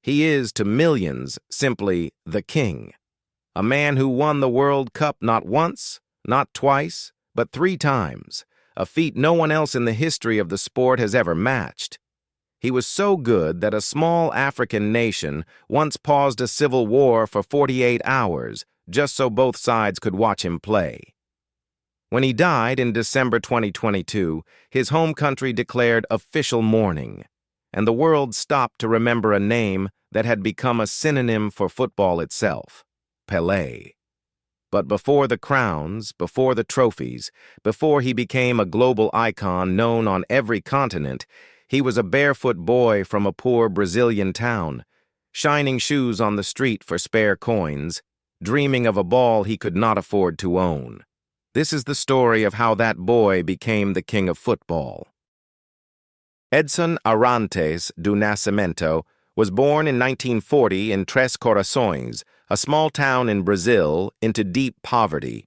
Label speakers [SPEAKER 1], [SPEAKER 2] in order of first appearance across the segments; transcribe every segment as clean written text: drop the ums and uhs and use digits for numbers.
[SPEAKER 1] He is, to millions, simply the king. A man who won the World Cup not once, not twice, but 3 times, a feat no one else in the history of the sport has ever matched. He was so good that a small African nation once paused a civil war for 48 hours just so both sides could watch him play. When he died in December 2022, his home country declared official mourning, and the world stopped to remember a name that had become a synonym for football itself, Pelé. But before the crowns, before the trophies, before he became a global icon known on every continent, he was a barefoot boy from a poor Brazilian town, shining shoes on the street for spare coins, dreaming of a ball he could not afford to own. This is the story of how that boy became the king of football. Edson Arantes do Nascimento was born in 1940 in Três, Corações, a small town in Brazil, into deep poverty.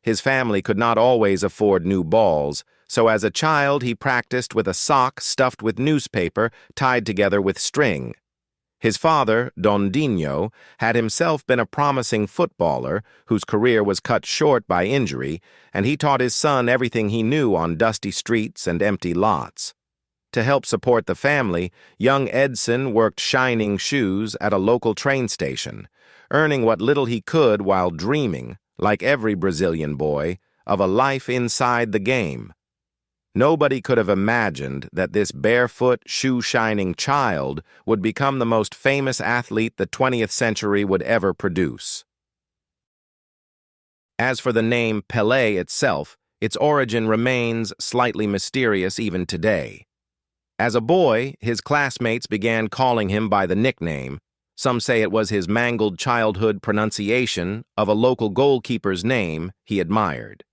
[SPEAKER 1] His family could not always afford new balls, so as a child he practiced with a sock stuffed with newspaper tied together with string. His father, Dondinho, had himself been a promising footballer whose career was cut short by injury, and he taught his son everything he knew on dusty streets and empty lots. To help support the family, young Edson worked shining shoes at a local train station, earning what little he could while dreaming, like every Brazilian boy, of a life inside the game. Nobody could have imagined that this barefoot, shoe-shining child would become the most famous athlete the 20th century would ever produce. As for the name Pelé itself, its origin remains slightly mysterious even today. As a boy, his classmates began calling him by the nickname. Some say it was his mangled childhood pronunciation of a local goalkeeper's name he admired.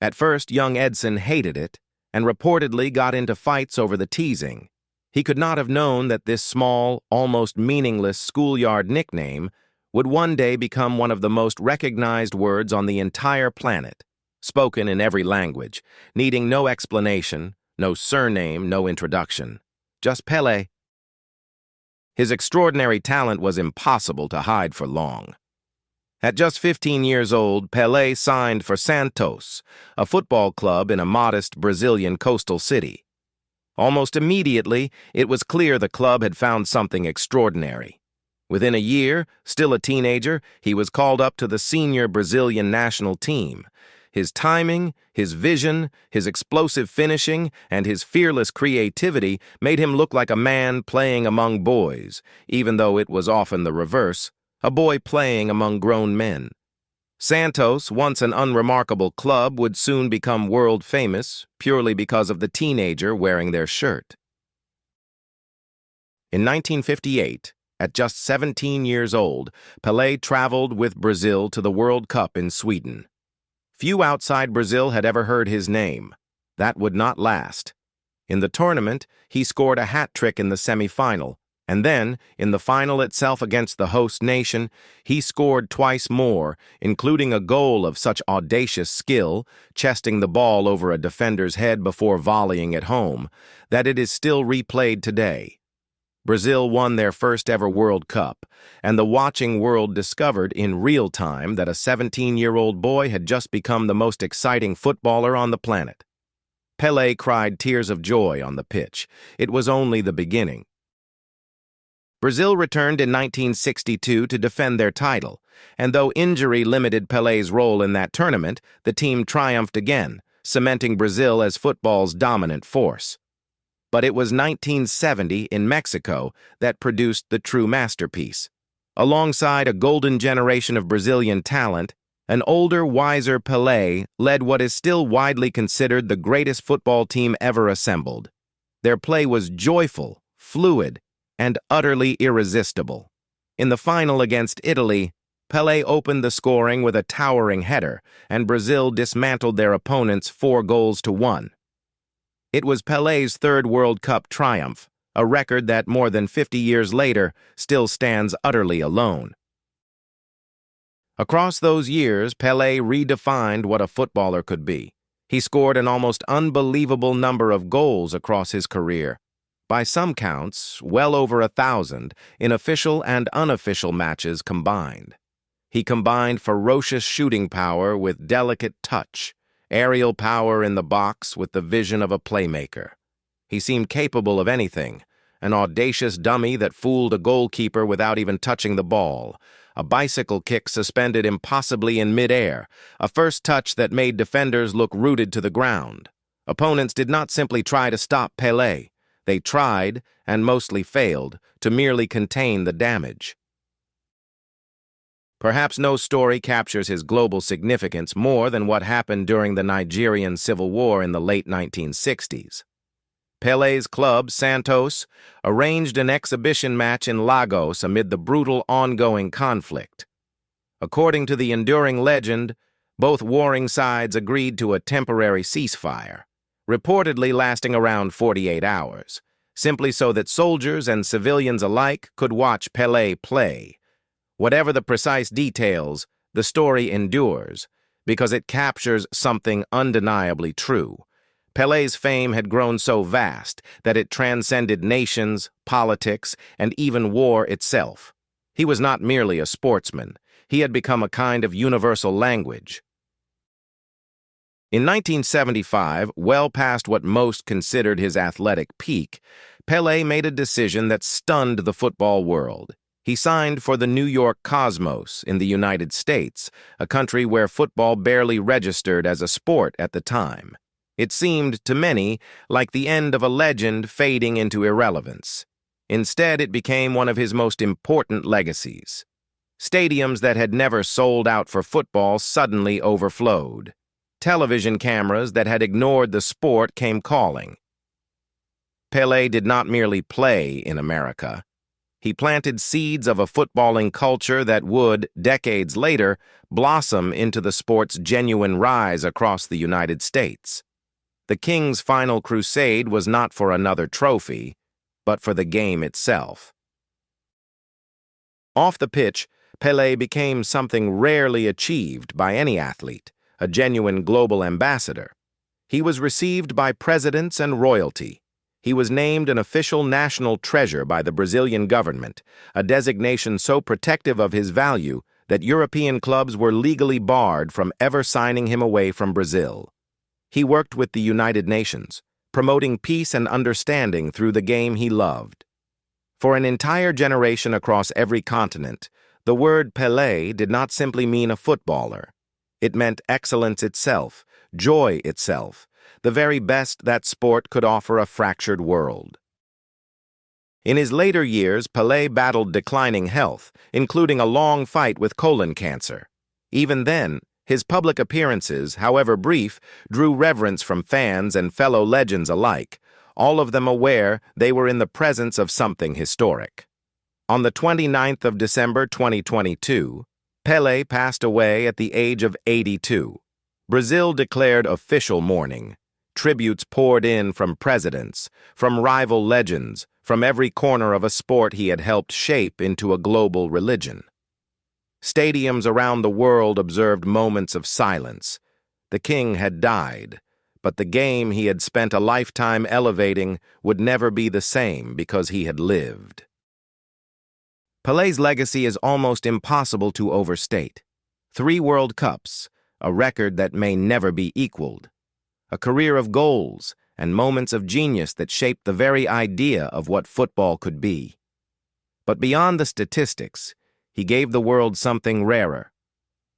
[SPEAKER 1] At first, young Edson hated it, and reportedly got into fights over the teasing. He could not have known that this small, almost meaningless schoolyard nickname would one day become one of the most recognized words on the entire planet, spoken in every language, needing no explanation, no surname, no introduction. Just Pelé. His extraordinary talent was impossible to hide for long. At just 15 years old, Pelé signed for Santos, a football club in a modest Brazilian coastal city. Almost immediately, it was clear the club had found something extraordinary. Within a year, still a teenager, he was called up to the senior Brazilian national team. His timing, his vision, his explosive finishing, and his fearless creativity made him look like a man playing among boys, even though it was often the reverse. A boy playing among grown men. Santos, once an unremarkable club, would soon become world famous purely because of the teenager wearing their shirt. In 1958, at just 17 years old, Pelé traveled with Brazil to the World Cup in Sweden. Few outside Brazil had ever heard his name. That would not last. In the tournament, he scored a hat trick in the semi-final, and then, in the final itself against the host nation, he scored twice more, including a goal of such audacious skill, chesting the ball over a defender's head before volleying it home, that it is still replayed today. Brazil won their first ever World Cup, and the watching world discovered in real time that a 17-year-old boy had just become the most exciting footballer on the planet. Pelé cried tears of joy on the pitch. It was only the beginning. Brazil returned in 1962 to defend their title, and though injury limited Pelé's role in that tournament, the team triumphed again, cementing Brazil as football's dominant force. But it was 1970 in Mexico that produced the true masterpiece. Alongside a golden generation of Brazilian talent, an older, wiser Pelé led what is still widely considered the greatest football team ever assembled. Their play was joyful, fluid, and utterly irresistible. In the final against Italy, Pelé opened the scoring with a towering header, and Brazil dismantled their opponents 4-1. It was Pelé's third World Cup triumph, a record that more than 50 years later still stands utterly alone. Across those years, Pelé redefined what a footballer could be. He scored an almost unbelievable number of goals across his career. by some counts, well over 1,000 in official and unofficial matches combined. He combined ferocious shooting power with delicate touch, aerial power in the box with the vision of a playmaker. He seemed capable of anything, an audacious dummy that fooled a goalkeeper without even touching the ball, a bicycle kick suspended impossibly in midair, a first touch that made defenders look rooted to the ground. Opponents did not simply try to stop Pelé. They tried, and mostly failed, to merely contain the damage. Perhaps no story captures his global significance more than what happened during the Nigerian Civil War in the late 1960s. Pelé's club, Santos, arranged an exhibition match in Lagos amid the brutal ongoing conflict. According to the enduring legend, both warring sides agreed to a temporary ceasefire, reportedly lasting around 48 hours, simply so that soldiers and civilians alike could watch Pelé play. Whatever the precise details, the story endures because it captures something undeniably true. Pelé's fame had grown so vast that it transcended nations, politics, and even war itself. He was not merely a sportsman. He had become a kind of universal language. In 1975, well past what most considered his athletic peak, Pelé made a decision that stunned the football world. He signed for the New York Cosmos in the United States, a country where football barely registered as a sport at the time. It seemed, to many, like the end of a legend fading into irrelevance. Instead, it became one of his most important legacies. Stadiums that had never sold out for football suddenly overflowed. Television cameras that had ignored the sport came calling. Pelé did not merely play in America. He planted seeds of a footballing culture that would, decades later, blossom into the sport's genuine rise across the United States. The King's final crusade was not for another trophy, but for the game itself. Off the pitch, Pelé became something rarely achieved by any athlete, a genuine global ambassador. He was received by presidents and royalty. He was named an official national treasure by the Brazilian government, a designation so protective of his value that European clubs were legally barred from ever signing him away from Brazil. He worked with the United Nations, promoting peace and understanding through the game he loved. For an entire generation across every continent, the word Pelé did not simply mean a footballer. It meant excellence itself, joy itself, the very best that sport could offer a fractured world. In his later years, Pelé battled declining health, including a long fight with colon cancer. Even then, his public appearances, however brief, drew reverence from fans and fellow legends alike, all of them aware they were in the presence of something historic. On the 29th of December 2022, Pelé passed away at the age of 82. Brazil declared official mourning. Tributes poured in from presidents, from rival legends, from every corner of a sport he had helped shape into a global religion. Stadiums around the world observed moments of silence. The king had died, but the game he had spent a lifetime elevating would never be the same because he had lived. Pelé's legacy is almost impossible to overstate. 3 World Cups, a record that may never be equaled. A career of goals and moments of genius that shaped the very idea of what football could be. But beyond the statistics, he gave the world something rarer.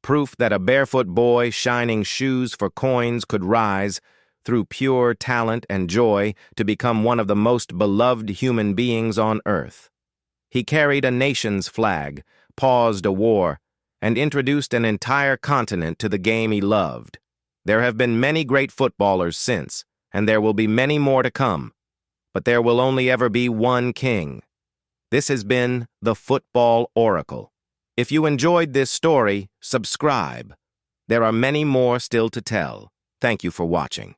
[SPEAKER 1] Proof that a barefoot boy shining shoes for coins could rise, through pure talent and joy, to become one of the most beloved human beings on earth. He carried a nation's flag, paused a war, and introduced an entire continent to the game he loved. There have been many great footballers since, and there will be many more to come. But there will only ever be one king. This has been the Football Oracle. If you enjoyed this story, subscribe. There are many more still to tell. Thank you for watching.